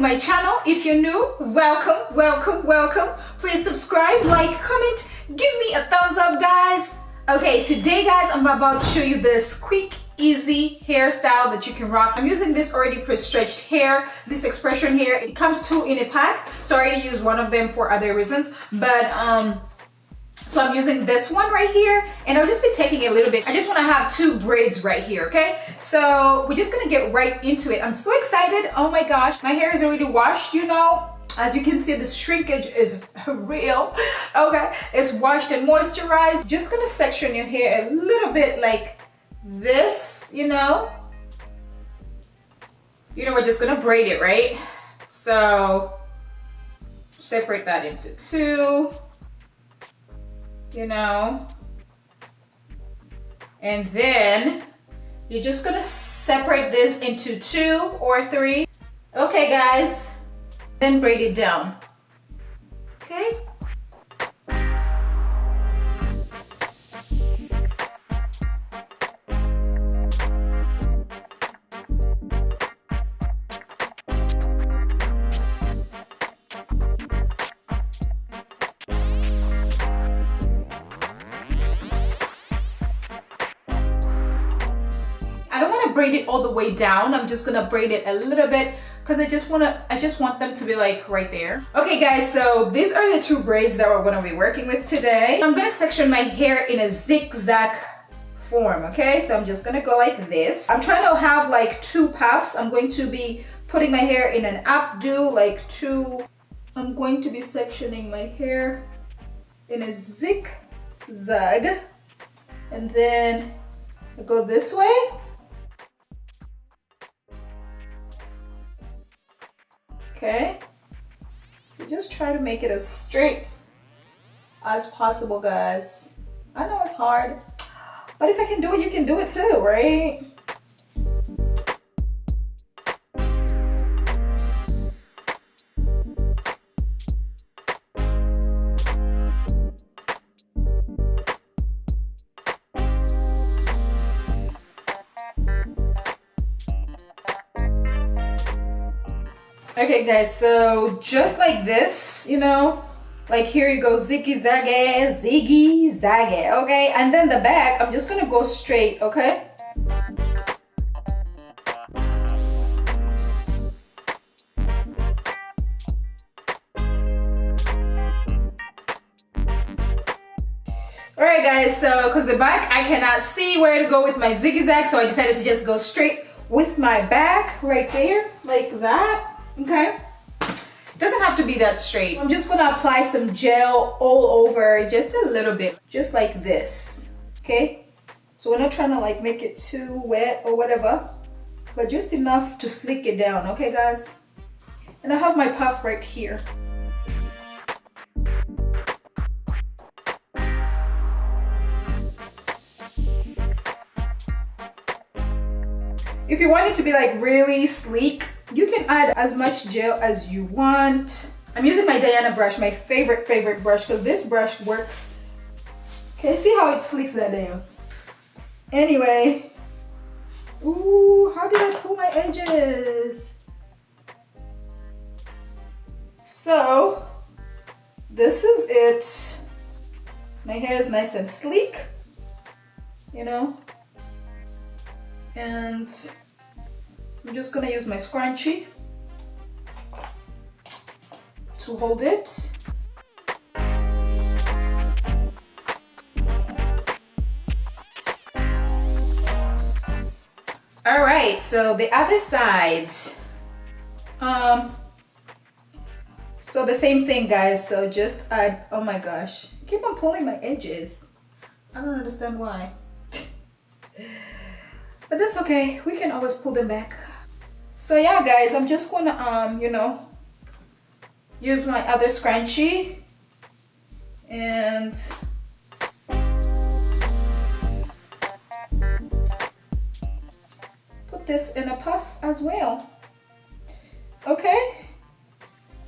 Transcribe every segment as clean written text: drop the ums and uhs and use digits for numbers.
my channel. If you're new, welcome, welcome, welcome. Please subscribe, like, comment, give me a thumbs up, guys. Okay, today guys, I'm about to show you this quick, easy hairstyle that you can rock. I'm using this already pre-stretched hair, this expression here. It comes two in a pack, so I already used one of them for other reasons, but so I'm using this one right here, and I'll just be taking a little bit. I just want to have two braids right here, okay? So we're just gonna get right into it. I'm so excited. Oh my gosh, my hair is already washed, you know. As you can see, the shrinkage is real. Okay, it's washed and moisturized. Just gonna section your hair a little bit like this, you know. We're just gonna braid it, right? So separate that into two. And then you're just gonna separate this into two or three. Okay guys, then braid it down, okay? Braid it all the way down. I'm just gonna braid it a little bit because I just want them to be like right there. Okay guys, so these are the two braids that we're gonna be working with today. I'm gonna section my hair in a zigzag form, okay? So I'm just gonna go like this. I'm trying to have like two puffs. I'm going to be putting my hair in an updo, like two. I'm going to be sectioning my hair in a zigzag, and then I go this way. Okay, so just try to make it as straight as possible, guys. I know it's hard, but if I can do it, you can do it too, right? Okay guys, so just like this, like here you go, ziggy zaggy, okay? And then the back, I'm just gonna go straight, okay? Alright guys, so because the back, I cannot see where to go with my ziggy zag, so I decided to just go straight with my back right there, like that. Okay, doesn't have to be that straight. I'm just gonna apply some gel all over, just a little bit, just like this. Okay, so we're not trying to like make it too wet or whatever, but just enough to slick it down. Okay guys, and I have my puff right here. If you want it to be like really sleek, you can add as much gel as you want. I'm using my Daina brush, my favorite brush, because this brush works. Okay, see how it slicks that down. Anyway, ooh, how did I pull my edges? So, this is it. My hair is nice and sleek, and I'm just gonna use my scrunchie to hold it. All right, so the other side. So the same thing, guys. So just add, oh my gosh, I keep on pulling my edges. I don't understand why. But that's okay, we can always pull them back. So yeah guys, I'm just gonna use my other scrunchie and put this in a puff as well. Okay,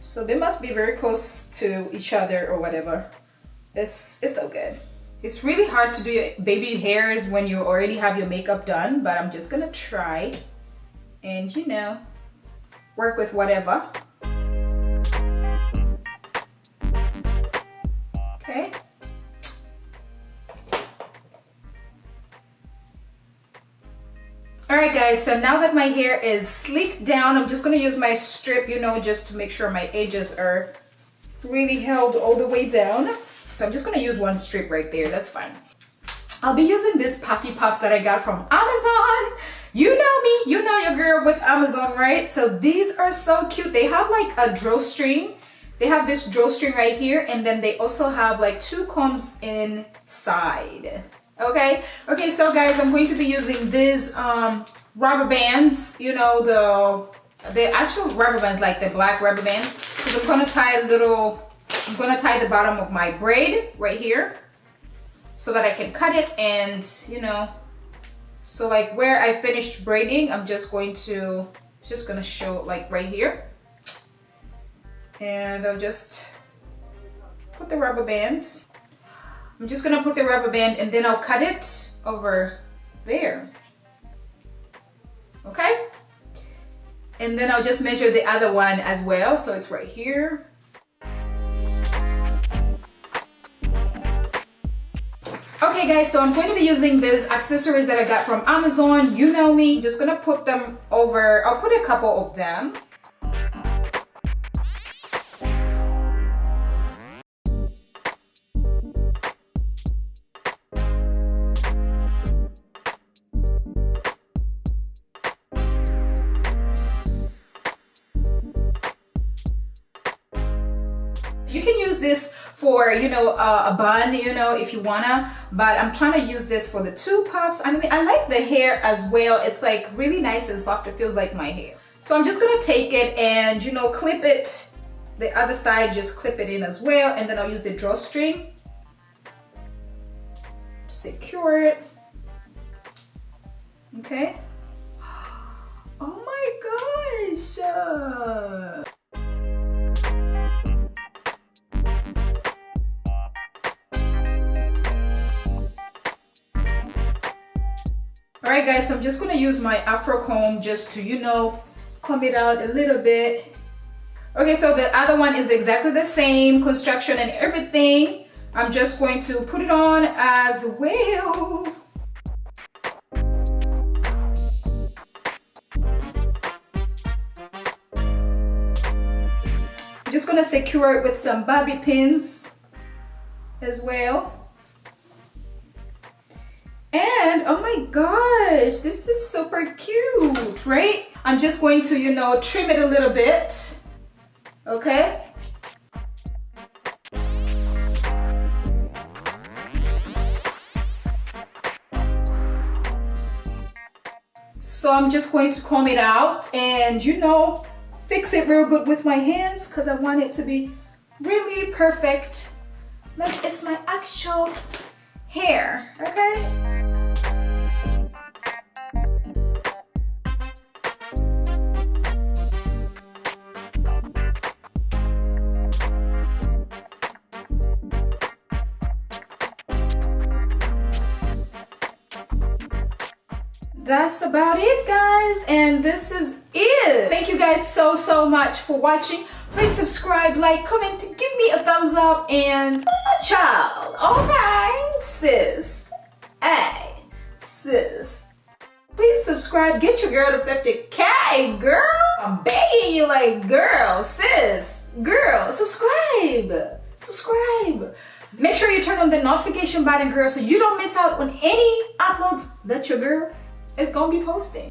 so they must be very close to each other or whatever. It's so good. It's really hard to do baby hairs when you already have your makeup done, but I'm just gonna try and work with whatever. Okay. Alright guys, so now that my hair is sleeked down, I'm just going to use my strip, you know, just to make sure my edges are really held all the way down. So I'm just going to use one strip right there, that's fine. I'll be using this puffy puffs that I got from Amazon. You know me, you know your girl with Amazon, right? So these are so cute. They have like a drawstring. They have this drawstring right here, and then they also have like 2 combs inside. Okay, so guys, I'm going to be using these rubber bands, you know, the actual rubber bands, like the black rubber bands, because I'm gonna tie the bottom of my braid right here so that I can cut it, and you know, so like where I finished braiding, I'm just gonna show like right here, and I'll just put the rubber band. I'm just gonna put the rubber band and then I'll cut it over there. Okay? And then I'll just measure the other one as well. So it's right here. Okay guys, so I'm going to be using these accessories that I got from Amazon. You know me. I'm just gonna put them over. I'll put a couple of them. You can use this for, you know, a bun, you know, if you wanna, but I'm trying to use this for the 2 puffs. I mean, I like the hair as well. It's like really nice and soft. It feels like my hair. So I'm just gonna take it and, you know, clip it, the other side, just clip it in as well. And then I'll use the drawstring to secure it. Okay. Oh my gosh. Alright guys, so I'm just going to use my Afro comb just to, you know, comb it out a little bit. Okay, so the other one is exactly the same construction and everything. I'm just going to put it on as well. I'm just going to secure it with some bobby pins as well. And oh my gosh, this is super cute, right? I'm just going to, you know, trim it a little bit, okay? So I'm just going to comb it out and, you know, fix it real good with my hands because I want it to be really perfect. Like it's my actual hair, okay? That's about it guys, and this is it. Thank you guys so much for watching. Please subscribe, like, comment, give me a thumbs up, and child, okay, sis, hey, sis, please subscribe, get your girl to 50K, girl. I'm begging you, like, girl, sis, girl, subscribe. Make sure you turn on the notification button, girl, so you don't miss out on any uploads that your girl is gonna be posting.